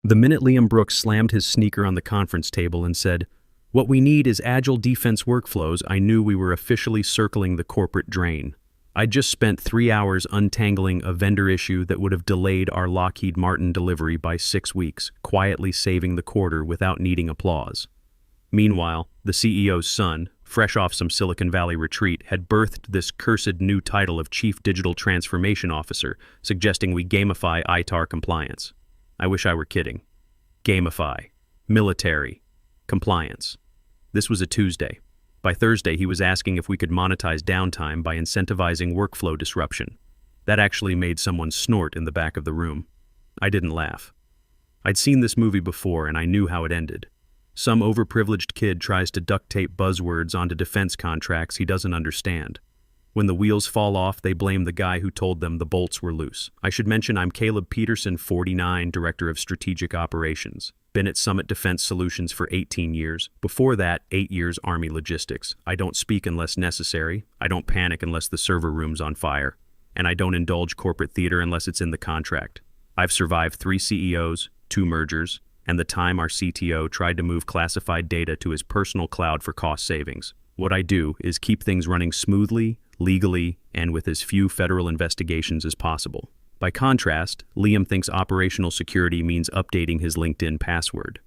The minute Liam Brooks slammed his sneaker on the conference table and said, "What we need is agile defense workflows," I knew we were officially circling the corporate drain. I'd just spent 3 hours untangling a vendor issue that would have delayed our Lockheed Martin delivery by 6 weeks, quietly saving the quarter without needing applause. Meanwhile, the CEO's son, fresh off some Silicon Valley retreat, had birthed this cursed new title of Chief Digital Transformation Officer, suggesting we gamify ITAR compliance. I wish I were kidding. Gamify. Military. Compliance. This was a Tuesday. By Thursday, he was asking if we could monetize downtime by incentivizing workflow disruption. That actually made someone snort in the back of the room. I didn't laugh. I'd seen this movie before, and I knew how it ended. Some overprivileged kid tries to duct tape buzzwords onto defense contracts he doesn't understand. When the wheels fall off, they blame the guy who told them the bolts were loose. I should mention I'm Caleb Peterson, 49, Director of Strategic Operations. Been at Summit Defense Solutions for 18 years. Before that, 8 years Army Logistics. I don't speak unless necessary. I don't panic unless the server room's on fire. And I don't indulge corporate theater unless it's in the contract. I've survived 3 CEOs, 2 mergers, and the time our CTO tried to move classified data to his personal cloud for cost savings. What I do is keep things running smoothly, legally, and with as few federal investigations as possible. By contrast, Liam thinks operational security means updating his LinkedIn password.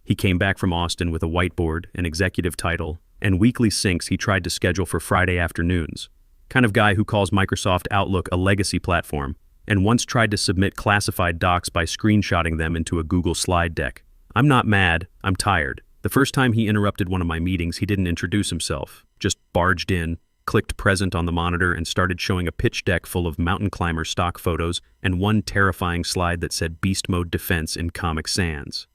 He came back from Austin with a whiteboard, an executive title, and weekly syncs he tried to schedule for Friday afternoons. Kind of guy who calls Microsoft Outlook a legacy platform, and once tried to submit classified docs by screenshotting them into a Google slide deck. I'm not mad, I'm tired. The first time he interrupted one of my meetings, he didn't introduce himself, just barged in, clicked present on the monitor, and started showing a pitch deck full of mountain climber stock photos and one terrifying slide that said Beast Mode Defense in Comic Sans.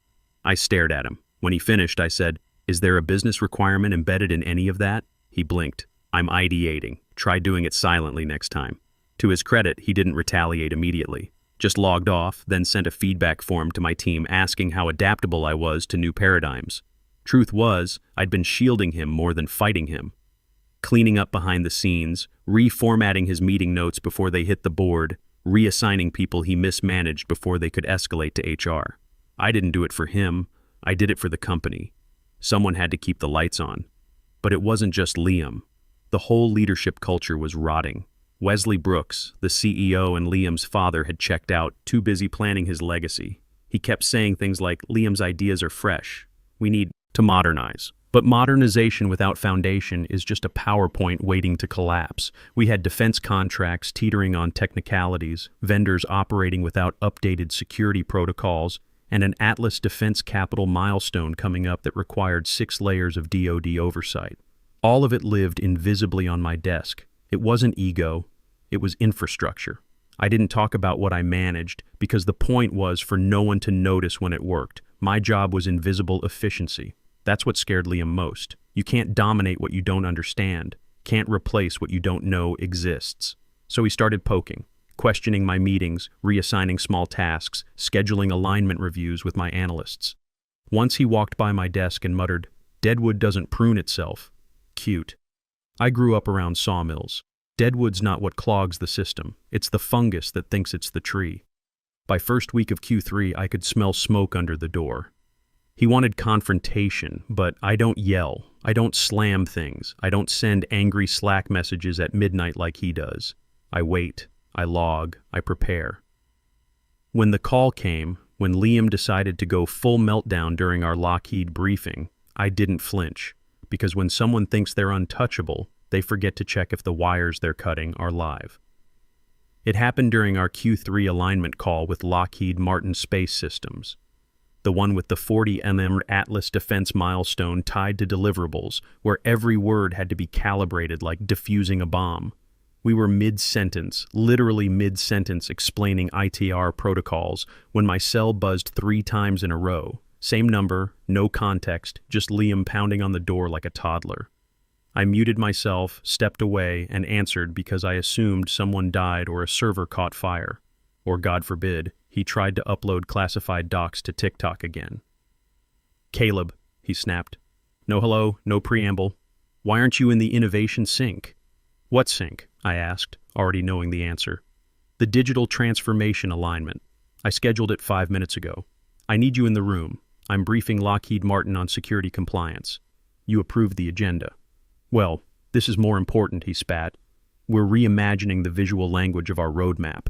I stared at him. When he finished, I said, "Is there a business requirement embedded in any of that?" He blinked. "I'm ideating. Try doing it silently next time." To his credit, he didn't retaliate immediately. Just logged off, then sent a feedback form to my team asking how adaptable I was to new paradigms. Truth was, I'd been shielding him more than fighting him. Cleaning up behind the scenes, reformatting his meeting notes before they hit the board, reassigning people he mismanaged before they could escalate to HR. I didn't do it for him, I did it for the company. Someone had to keep the lights on. But it wasn't just Liam. The whole leadership culture was rotting. Wesley Brooks, the CEO and Liam's father, had checked out, too busy planning his legacy. He kept saying things like, "Liam's ideas are fresh. We need to modernize." But modernization without foundation is just a PowerPoint waiting to collapse. We had defense contracts teetering on technicalities, vendors operating without updated security protocols, and an Atlas Defense Capital milestone coming up that required 6 layers of DoD oversight. All of it lived invisibly on my desk. It wasn't ego, it was infrastructure. I didn't talk about what I managed because the point was for no one to notice when it worked. My job was invisible efficiency. That's what scared Liam most. You can't dominate what you don't understand, can't replace what you don't know exists. So he started poking, questioning my meetings, reassigning small tasks, scheduling alignment reviews with my analysts. Once he walked by my desk and muttered, "Deadwood doesn't prune itself." Cute. I grew up around sawmills. Deadwood's not what clogs the system, it's the fungus that thinks it's the tree. By first week of Q3, I could smell smoke under the door. He wanted confrontation, but I don't yell, I don't slam things, I don't send angry Slack messages at midnight like he does. I wait, I log, I prepare. When the call came, when Liam decided to go full meltdown during our Lockheed briefing, I didn't flinch, because when someone thinks they're untouchable, they forget to check if the wires they're cutting are live. It happened during our Q3 alignment call with Lockheed Martin Space Systems. The one with the 40 mm Atlas Defense milestone tied to deliverables, where every word had to be calibrated like defusing a bomb. We were mid-sentence, literally mid-sentence, explaining ITR protocols when my cell buzzed 3 times in a row. Same number, no context, just Liam pounding on the door like a toddler. I muted myself, stepped away, and answered because I assumed someone died or a server caught fire. Or, God forbid, he tried to upload classified docs to TikTok again. "Caleb," he snapped. "No hello, no preamble. Why aren't you in the innovation sync?" "What sync?" I asked, already knowing the answer. "The digital transformation alignment. I scheduled it 5 minutes ago." I need you in the room. I'm briefing Lockheed Martin on security compliance. You approved the agenda. Well, this is more important, he spat. We're reimagining the visual language of our roadmap.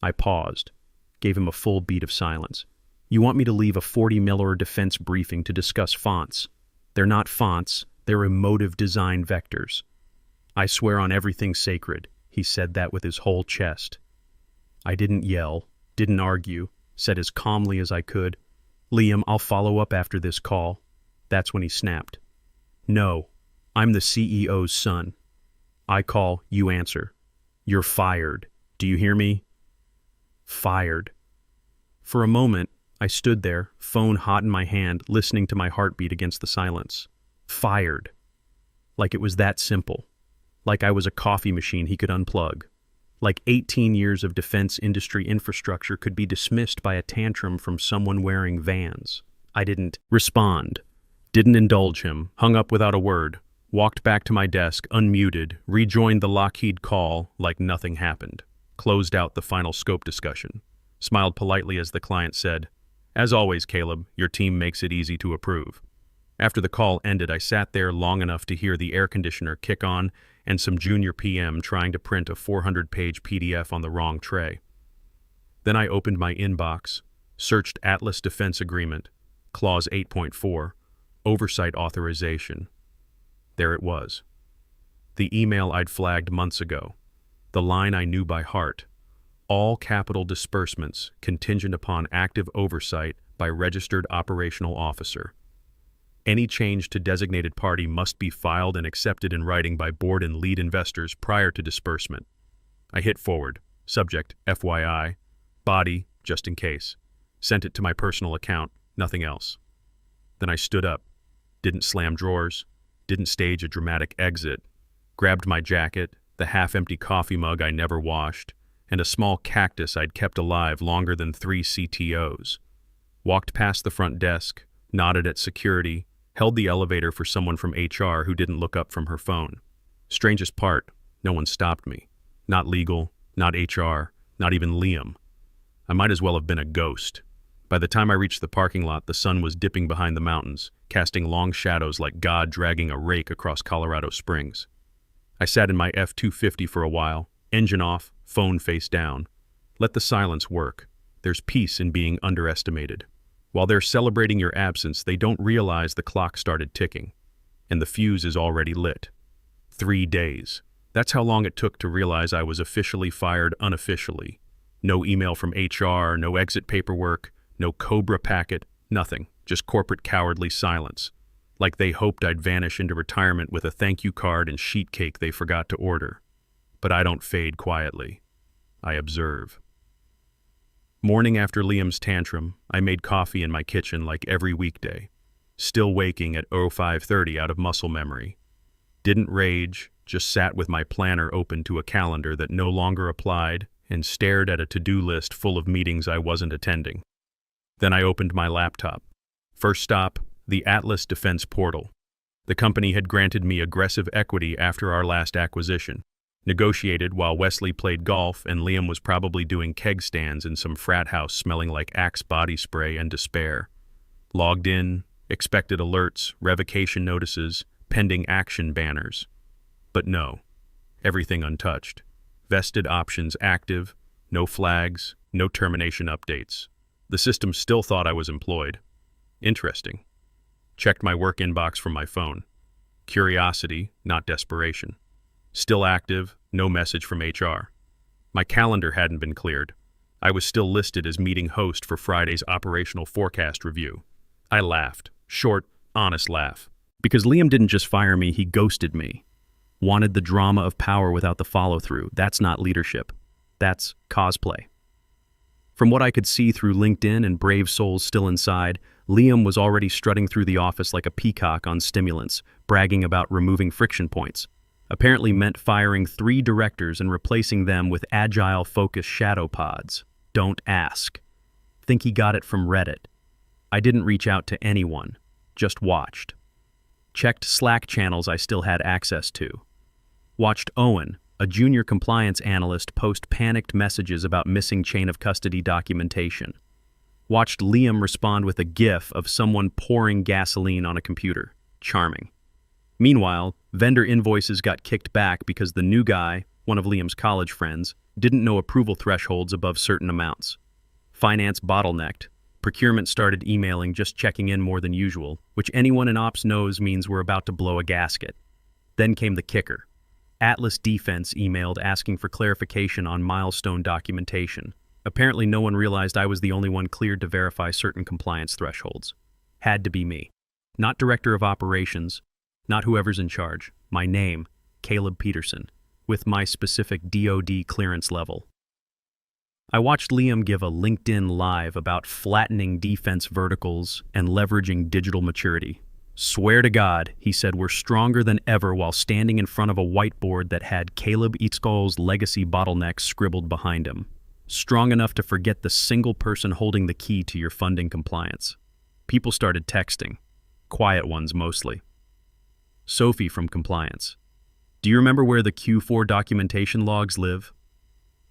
I paused, gave him a full beat of silence. You want me to leave a 40-miller defense briefing to discuss fonts? They're not fonts, they're emotive design vectors. I swear on everything sacred, he said that with his whole chest. I didn't yell, didn't argue, said as calmly as I could, Liam, I'll follow up after this call. That's when he snapped. No, I'm the CEO's son. I call, you answer. You're fired. Do you hear me? Fired. For a moment, I stood there, phone hot in my hand, listening to my heartbeat against the silence. Fired. Like it was that simple. Like I was a coffee machine he could unplug. Like 18 years of defense industry infrastructure could be dismissed by a tantrum from someone wearing Vans. I didn't respond, didn't indulge him, hung up without a word, walked back to my desk, unmuted, rejoined the Lockheed call like nothing happened, closed out the final scope discussion, smiled politely as the client said, As always, Caleb, your team makes it easy to approve. After the call ended, I sat there long enough to hear the air conditioner kick on and some junior PM trying to print a 400-page PDF on the wrong tray. Then I opened my inbox, searched Atlas Defense Agreement, Clause 8.4, Oversight Authorization. There it was. The email I'd flagged months ago. The line I knew by heart. All capital disbursements contingent upon active oversight by registered operational officer. Any change to designated party must be filed and accepted in writing by board and lead investors prior to disbursement. I hit forward. Subject, FYI. Body, just in case. Sent it to my personal account, nothing else. Then I stood up. Didn't slam drawers. Didn't stage a dramatic exit. Grabbed my jacket, the half-empty coffee mug I never washed, and a small cactus I'd kept alive longer than 3 CTOs. Walked past the front desk, nodded at security, held the elevator for someone from HR who didn't look up from her phone. Strangest part, no one stopped me. Not legal, not HR, not even Liam. I might as well have been a ghost. By the time I reached the parking lot, the sun was dipping behind the mountains, casting long shadows like God dragging a rake across Colorado Springs. I sat in my F-250 for a while, engine off, phone face down. Let the silence work. There's peace in being underestimated. While they're celebrating your absence, they don't realize the clock started ticking, and the fuse is already lit. 3 days. That's how long it took to realize I was officially fired unofficially. No email from HR, no exit paperwork, no Cobra packet, nothing. Just corporate cowardly silence. Like they hoped I'd vanish into retirement with a thank you card and sheet cake they forgot to order. But I don't fade quietly. I observe. Morning after Liam's tantrum, I made coffee in my kitchen like every weekday, still waking at 05:30 out of muscle memory. Didn't rage, just sat with my planner open to a calendar that no longer applied and stared at a to-do list full of meetings I wasn't attending. Then I opened my laptop. First stop, the Atlas Defense Portal. The company had granted me aggressive equity after our last acquisition. Negotiated while Wesley played golf and Liam was probably doing keg stands in some frat house smelling like Axe body spray and despair. Logged in, expected alerts, revocation notices, pending action banners. But no, everything untouched. Vested options active, no flags, no termination updates. The system still thought I was employed. Interesting. Checked my work inbox from my phone. Curiosity, not desperation. Still active, no message from HR. My calendar hadn't been cleared. I was still listed as meeting host for Friday's operational forecast review. I laughed. Short, honest laugh. Because Liam didn't just fire me, he ghosted me. Wanted the drama of power without the follow-through. That's not leadership. That's cosplay. From what I could see through LinkedIn and brave souls still inside, Liam was already strutting through the office like a peacock on stimulants, bragging about removing friction points. Apparently meant firing 3 directors and replacing them with agile-focused shadow pods. Don't ask. Think he got it from Reddit. I didn't reach out to anyone, just watched. Checked Slack channels I still had access to. Watched Owen, a junior compliance analyst, post panicked messages about missing chain of custody documentation. Watched Liam respond with a gif of someone pouring gasoline on a computer. Charming. Meanwhile, vendor invoices got kicked back because the new guy, one of Liam's college friends, didn't know approval thresholds above certain amounts. Finance bottlenecked. Procurement started emailing just checking in more than usual, which anyone in ops knows means we're about to blow a gasket. Then came the kicker. Atlas Defense emailed asking for clarification on milestone documentation. Apparently no one realized I was the only one cleared to verify certain compliance thresholds. Had to be me. Not Director of Operations, not whoever's in charge. My name, Caleb Peterson, with my specific DoD clearance level. I watched Liam give a LinkedIn Live about flattening defense verticals and leveraging digital maturity. Swear to God, he said we're stronger than ever while standing in front of a whiteboard that had Caleb Itzkol's legacy bottlenecks scribbled behind him. Strong enough to forget the single person holding the key to your funding compliance. People started texting. Quiet ones mostly. Sophie from compliance. Do you remember where the Q4 documentation logs live?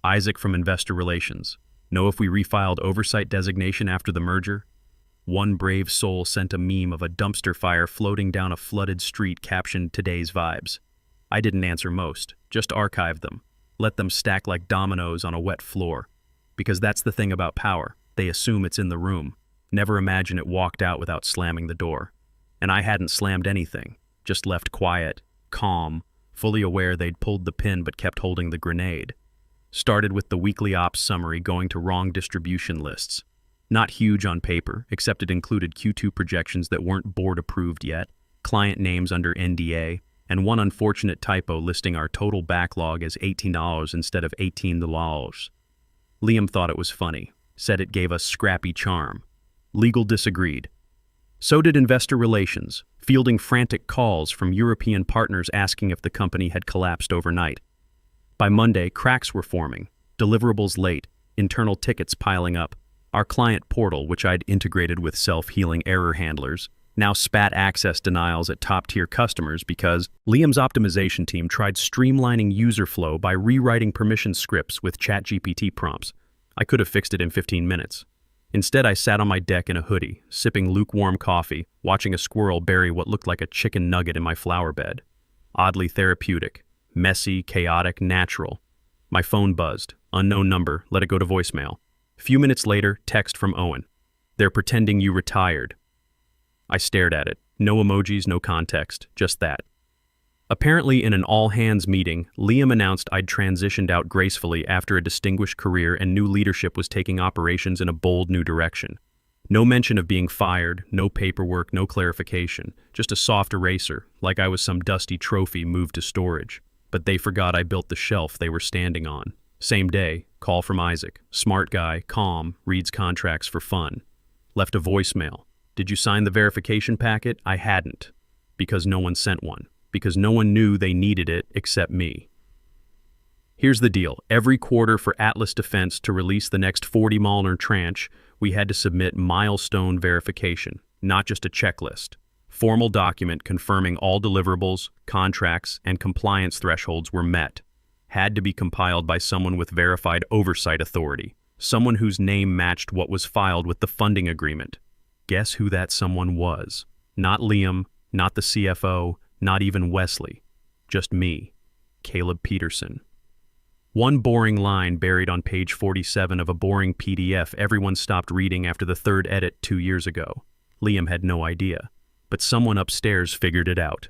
Isaac from investor relations. Know if we refiled oversight designation after the merger? One brave soul sent a meme of a dumpster fire floating down a flooded street captioned today's vibes. I didn't answer most, just archived them. Let them stack like dominoes on a wet floor. Because that's the thing about power. They assume it's in the room. Never imagine it walked out without slamming the door. And I hadn't slammed anything, just left quiet, calm, fully aware they'd pulled the pin but kept holding the grenade. Started with the weekly ops summary going to wrong distribution lists. Not huge on paper, except it included Q2 projections that weren't board approved yet, client names under NDA, and one unfortunate typo listing our total backlog as $18 instead of $18. Liam thought it was funny, said it gave us scrappy charm. Legal disagreed. So did investor relations, fielding frantic calls from European partners asking if the company had collapsed overnight. By Monday, cracks were forming, deliverables late, internal tickets piling up. Our client portal, which I'd integrated with self-healing error handlers, now spat access denials at top-tier customers because Liam's optimization team tried streamlining user flow by rewriting permission scripts with ChatGPT prompts. I could have fixed it in 15 minutes. Instead, I sat on my deck in a hoodie, sipping lukewarm coffee, watching a squirrel bury what looked like a chicken nugget in my flower bed. Oddly therapeutic, messy, chaotic, natural. My phone buzzed. Unknown number, let it go to voicemail. Few minutes later, text from Owen. They're pretending you retired. I stared at it. No emojis, no context, just that. Apparently in an all-hands meeting, Liam announced I'd transitioned out gracefully after a distinguished career and new leadership was taking operations in a bold new direction. No mention of being fired, no paperwork, no clarification, just a soft eraser, like I was some dusty trophy moved to storage. But they forgot I built the shelf they were standing on. Same day, call from Isaac. Smart guy, calm, reads contracts for fun. Left a voicemail. Did you sign the verification packet? I hadn't. Because no one sent one. Because no one knew they needed it except me. Here's the deal. Every quarter for Atlas Defense to release the next 40 Malner tranche, we had to submit milestone verification, not just a checklist. Formal document confirming all deliverables, contracts, and compliance thresholds were met. Had to be compiled by someone with verified oversight authority, someone whose name matched what was filed with the funding agreement. Guess who that someone was? Not Liam, not the CFO, not even Wesley. Just me, Caleb Peterson. One boring line buried on page 47 of a boring PDF everyone stopped reading after the third edit 2 years ago. Liam had no idea, but someone upstairs figured it out.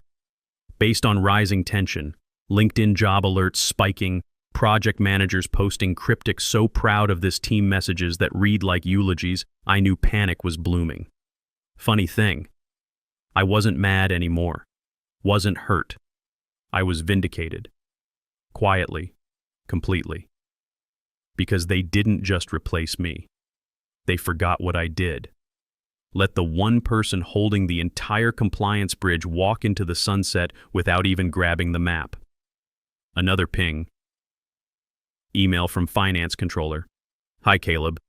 Based on rising tension, LinkedIn job alerts spiking, project managers posting cryptic so proud of this team messages that read like eulogies, I knew panic was blooming. Funny thing, I wasn't mad anymore. Wasn't hurt. I was vindicated. Quietly. Completely. Because they didn't just replace me. They forgot what I did. Let the one person holding the entire compliance bridge walk into the sunset without even grabbing the map. Another ping. Email from finance controller. Hi, Caleb.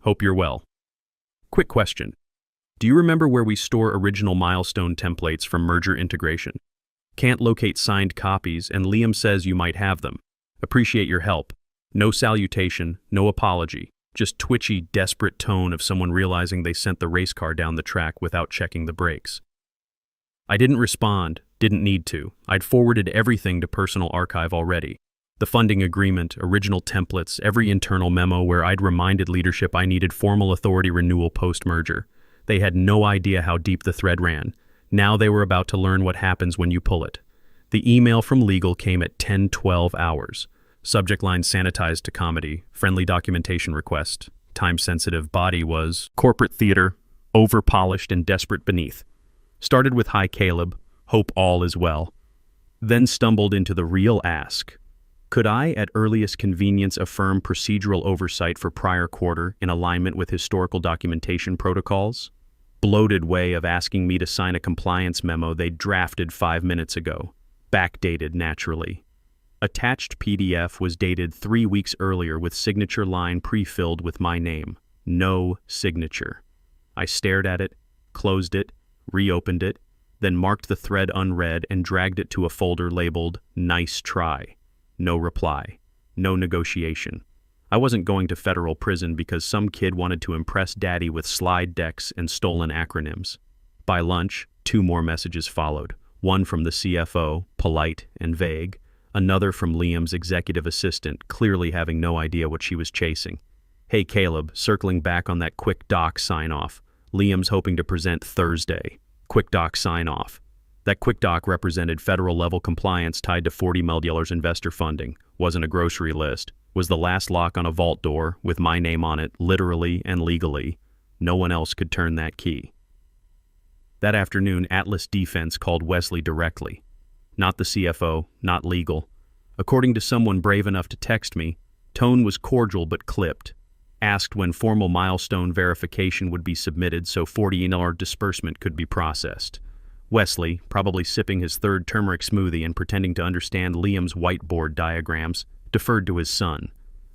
Hope you're well. Quick question. Do you remember where we store original milestone templates from merger integration? Can't locate signed copies, and Liam says you might have them. Appreciate your help. No salutation, no apology. Just twitchy, desperate tone of someone realizing they sent the race car down the track without checking the brakes. I didn't respond, didn't need to. I'd forwarded everything to personal archive already. The funding agreement, original templates, every internal memo where I'd reminded leadership I needed formal authority renewal post-merger. They had no idea how deep the thread ran. Now they were about to learn what happens when you pull it. The email from legal came at 10:12 hours. Subject line sanitized to comedy, friendly documentation request. Time-sensitive body was corporate theater, over-polished and desperate beneath. Started with hi Caleb, hope all is well. Then stumbled into the real ask. Could I, at earliest convenience, affirm procedural oversight for prior quarter in alignment with historical documentation protocols? Bloated way of asking me to sign a compliance memo they drafted 5 minutes ago. Backdated, naturally. Attached PDF was dated 3 weeks earlier with signature line pre-filled with my name. No signature. I stared at it, closed it, reopened it, then marked the thread unread and dragged it to a folder labeled "Nice try." No reply. No negotiation. I wasn't going to federal prison because some kid wanted to impress daddy with slide decks and stolen acronyms. By lunch, 2 more messages followed. One from the CFO, polite and vague. Another from Liam's executive assistant, clearly having no idea what she was chasing. Hey Caleb, circling back on that quick doc sign-off. Liam's hoping to present Thursday. Quick doc sign-off. That quick doc represented federal-level compliance tied to $40 million investor funding. Wasn't a grocery list. Was the last lock on a vault door, with my name on it, literally and legally. No one else could turn that key. That afternoon, Atlas Defense called Wesley directly. Not the CFO, not legal. According to someone brave enough to text me, tone was cordial but clipped. Asked when formal milestone verification would be submitted so $40 disbursement could be processed. Wesley, probably sipping his third turmeric smoothie and pretending to understand Liam's whiteboard diagrams, deferred to his son.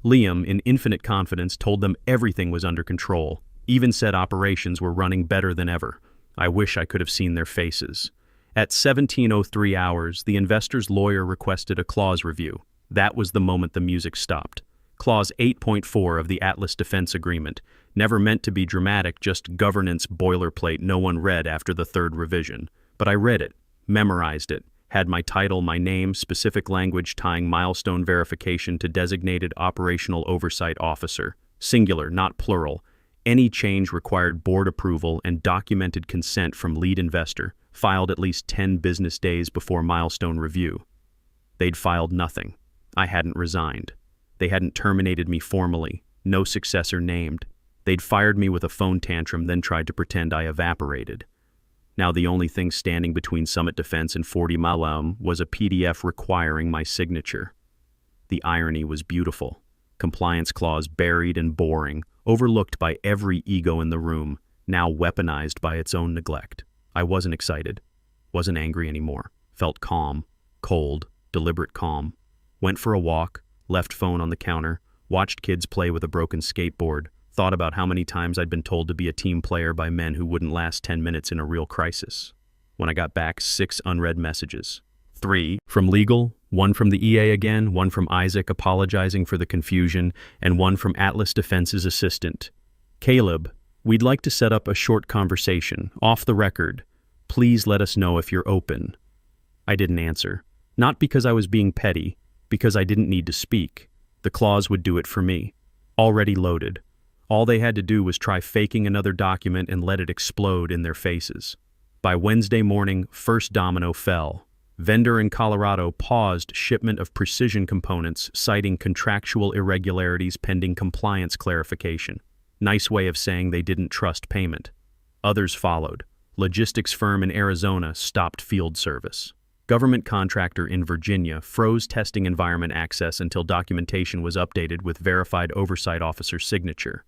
Liam, in infinite confidence, told them everything was under control, even said operations were running better than ever. I wish I could have seen their faces. At 17:03 hours, the investor's lawyer requested a clause review. That was the moment the music stopped. Clause 8.4 of the Atlas Defense Agreement, never meant to be dramatic, just governance boilerplate no one read after the 3rd revision. But I read it, memorized it, had my title, my name, specific language tying milestone verification to designated operational oversight officer, singular, not plural. Any change required board approval and documented consent from lead investor, filed at least 10 business days before milestone review. They'd filed nothing. I hadn't resigned. They hadn't terminated me formally, no successor named. They'd fired me with a phone tantrum, then tried to pretend I evaporated. Now the only thing standing between Summit Defense and 40 Malam was a PDF requiring my signature. The irony was beautiful. Compliance clause buried and boring, overlooked by every ego in the room, now weaponized by its own neglect. I wasn't excited, wasn't angry anymore, felt calm, cold, deliberate calm. Went for a walk, left phone on the counter, watched kids play with a broken skateboard, thought about how many times I'd been told to be a team player by men who wouldn't last 10 minutes in a real crisis. When I got back, 6 unread messages. 3 from legal, 1 from the EA again, 1 from Isaac apologizing for the confusion, and 1 from Atlas Defense's assistant. Caleb, we'd like to set up a short conversation, off the record. Please let us know if you're open. I didn't answer. Not because I was being petty, because I didn't need to speak. The clause would do it for me. Already loaded. All they had to do was try faking another document and let it explode in their faces. By Wednesday morning, first domino fell. Vendor in Colorado paused shipment of precision components, citing contractual irregularities pending compliance clarification. Nice way of saying they didn't trust payment. Others followed. Logistics firm in Arizona stopped field service. Government contractor in Virginia froze testing environment access until documentation was updated with verified oversight officer signature.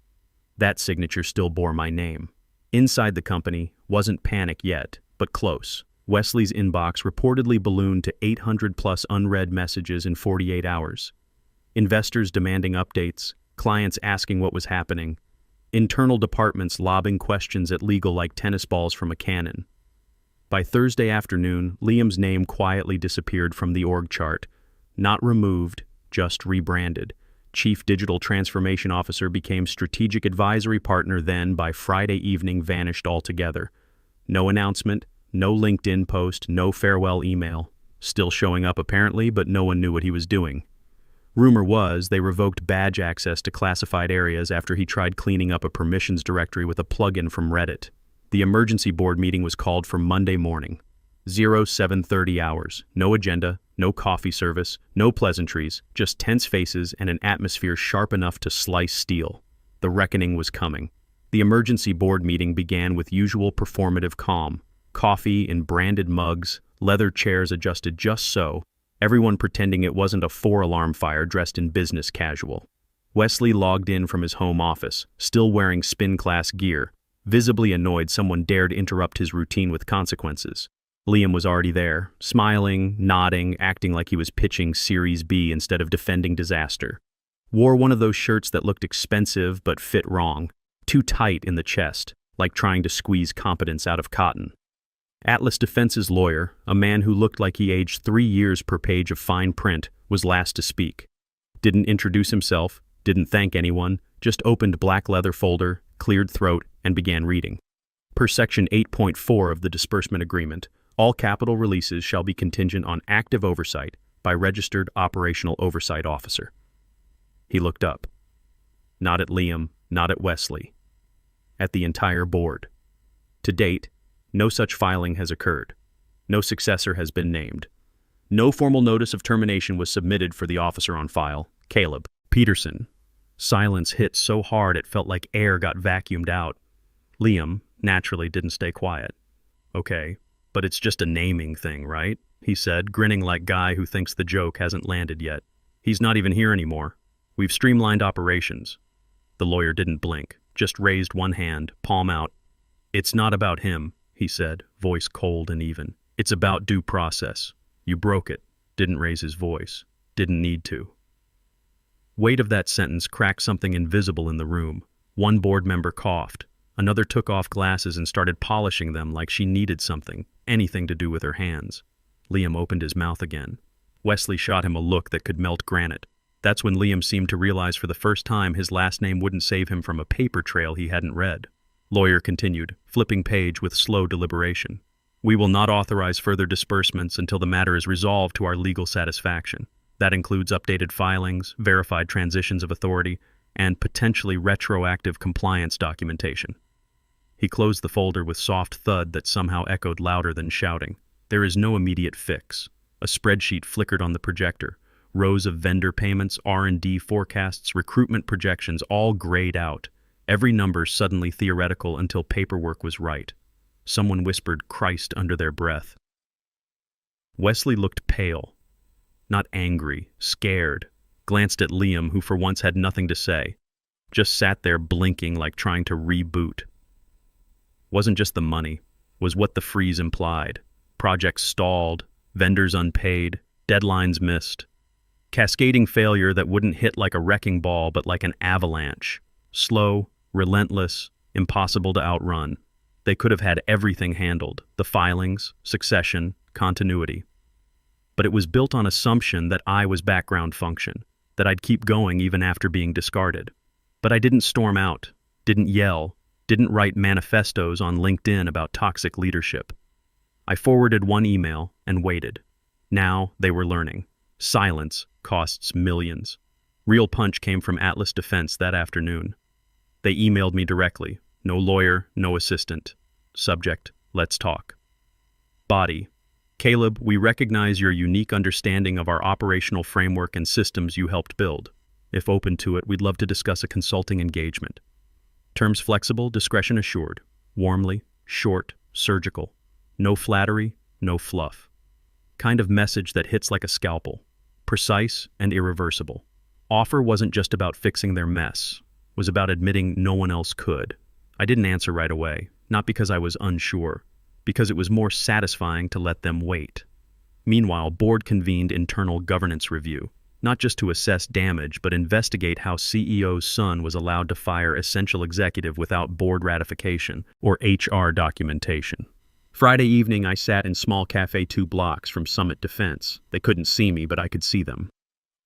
That signature still bore my name. Inside the company, wasn't panic yet, but close. Wesley's inbox reportedly ballooned to 800+ unread messages in 48 hours. Investors demanding updates, clients asking what was happening, internal departments lobbing questions at legal like tennis balls from a cannon. By Thursday afternoon, Liam's name quietly disappeared from the org chart. Not removed, just rebranded. Chief Digital Transformation Officer, became Strategic Advisory Partner, then by Friday evening vanished altogether. No announcement, no LinkedIn post, no farewell email. Still showing up apparently, but no one knew what he was doing. Rumor was they revoked badge access to classified areas after he tried cleaning up a permissions directory with a plugin from Reddit. The emergency board meeting was called for Monday morning. 07:30 hours. No agenda, no coffee service, no pleasantries, just tense faces and an atmosphere sharp enough to slice steel. The reckoning was coming. The emergency board meeting began with usual performative calm. Coffee in branded mugs, leather chairs adjusted just so, everyone pretending it wasn't a 4-alarm fire dressed in business casual. Wesley logged in from his home office, still wearing spin-class gear, visibly annoyed someone dared interrupt his routine with consequences. Liam was already there, smiling, nodding, acting like he was pitching Series B instead of defending disaster. Wore one of those shirts that looked expensive but fit wrong, too tight in the chest, like trying to squeeze competence out of cotton. Atlas Defense's lawyer, a man who looked like he aged 3 years per page of fine print, was last to speak. Didn't introduce himself, didn't thank anyone, just opened black leather folder, cleared throat, and began reading. Per Section 8.4 of the Disbursement Agreement, all capital releases shall be contingent on active oversight by registered operational oversight officer. He looked up. Not at Liam, not at Wesley. At the entire board. To date, no such filing has occurred. No successor has been named. No formal notice of termination was submitted for the officer on file, Caleb Peterson. Silence hit so hard it felt like air got vacuumed out. Liam, naturally, didn't stay quiet. Okay, but it's just a naming thing, right? He said, grinning like guy who thinks the joke hasn't landed yet. He's not even here anymore. We've streamlined operations. The lawyer didn't blink, just raised one hand, palm out. It's not about him, he said, voice cold and even. It's about due process. You broke it. Didn't raise his voice. Didn't need to. Weight of that sentence cracked something invisible in the room. One board member coughed. Another took off glasses and started polishing them like she needed something, anything to do with her hands. Liam opened his mouth again. Wesley shot him a look that could melt granite. That's when Liam seemed to realize for the first time his last name wouldn't save him from a paper trail he hadn't read. Lawyer continued, flipping page with slow deliberation. We will not authorize further disbursements until the matter is resolved to our legal satisfaction. That includes updated filings, verified transitions of authority, and potentially retroactive compliance documentation. He closed the folder with soft thud that somehow echoed louder than shouting. There is no immediate fix. A spreadsheet flickered on the projector. Rows of vendor payments, R&D forecasts, recruitment projections, all grayed out. Every number suddenly theoretical until paperwork was right. Someone whispered Christ under their breath. Wesley looked pale. Not angry, scared. Glanced at Liam, who for once had nothing to say. Just sat there blinking like trying to reboot. Wasn't just the money. Was what the freeze implied. Projects stalled, vendors unpaid, deadlines missed. Cascading failure that wouldn't hit like a wrecking ball but like an avalanche. Slow, relentless, impossible to outrun. They could have had everything handled, the filings, succession, continuity. But it was built on assumption that I was background function, that I'd keep going even after being discarded. But I didn't storm out, didn't yell, didn't write manifestos on LinkedIn about toxic leadership. I forwarded one email and waited. Now they were learning. Silence costs millions. Real punch came from Atlas Defense that afternoon. They emailed me directly. No lawyer, no assistant. Subject, let's talk. Body. Caleb, we recognize your unique understanding of our operational framework and systems you helped build. If open to it, we'd love to discuss a consulting engagement. Terms flexible, discretion assured. Warmly, short, surgical. No flattery, no fluff. Kind of message that hits like a scalpel. Precise and irreversible. Offer wasn't just about fixing their mess. Was about admitting no one else could. I didn't answer right away, not because I was unsure, because it was more satisfying to let them wait. Meanwhile, board convened internal governance review, not just to assess damage, but investigate how CEO's son was allowed to fire essential executive without board ratification or HR documentation. Friday evening, I sat in small cafe 2 blocks from Summit Defense. They couldn't see me, but I could see them.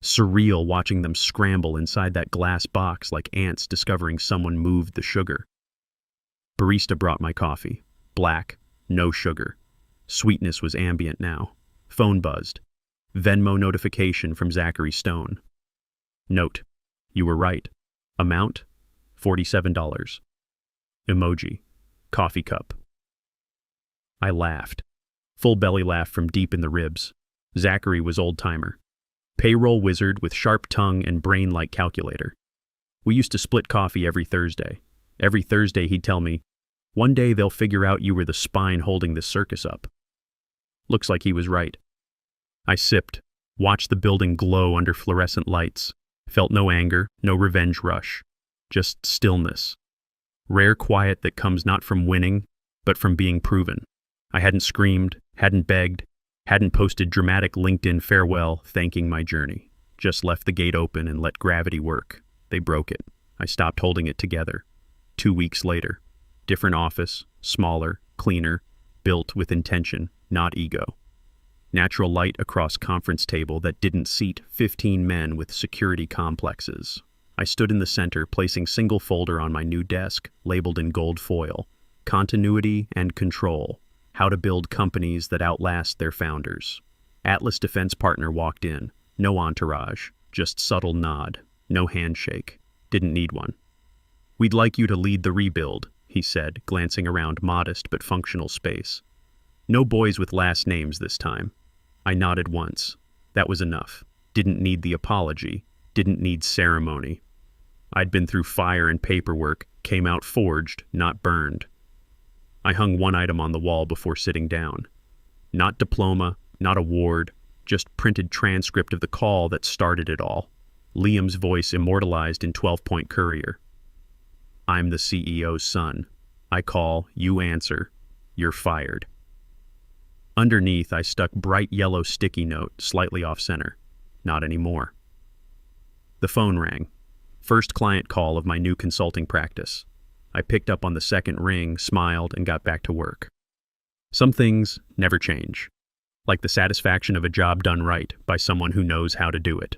Surreal watching them scramble inside that glass box like ants discovering someone moved the sugar. Barista brought my coffee. Black, no sugar. Sweetness was ambient now. Phone buzzed. Venmo notification from Zachary Stone. Note: you were right. Amount: $47. Emoji: coffee cup. I laughed. Full belly laugh from deep in the ribs. Zachary was old-timer. Payroll wizard with sharp tongue and brain like calculator. We used to split coffee every Thursday. Every Thursday he'd tell me, "One day they'll figure out you were the spine holding this circus up." Looks like he was right. I sipped, watched the building glow under fluorescent lights, felt no anger, no revenge rush, just stillness. Rare quiet that comes not from winning, but from being proven. I hadn't screamed, hadn't begged, hadn't posted dramatic LinkedIn farewell thanking my journey. Just left the gate open and let gravity work. They broke it. I stopped holding it together. 2 weeks later. Different office, smaller, cleaner, built with intention, not ego. Natural light across conference table that didn't seat 15 men with security complexes. I stood in the center, placing single folder on my new desk, labeled in gold foil. Continuity and control. How to build companies that outlast their founders. Atlas Defense Partner walked in. No entourage, just subtle nod. No handshake. Didn't need one. "We'd like you to lead the rebuild," he said, glancing around modest but functional space. No boys with last names this time. I nodded once. That was enough. Didn't need the apology. Didn't need ceremony. I'd been through fire and paperwork, came out forged, not burned. I hung one item on the wall before sitting down. Not diploma, not award, just printed transcript of the call that started it all. Liam's voice immortalized in 12-point courier. "I'm the CEO's son. I call, you answer. You're fired." Underneath, I stuck bright yellow sticky note, slightly off-center. Not anymore. The phone rang. First client call of my new consulting practice. I picked up on the second ring, smiled, and got back to work. Some things never change, like the satisfaction of a job done right by someone who knows how to do it.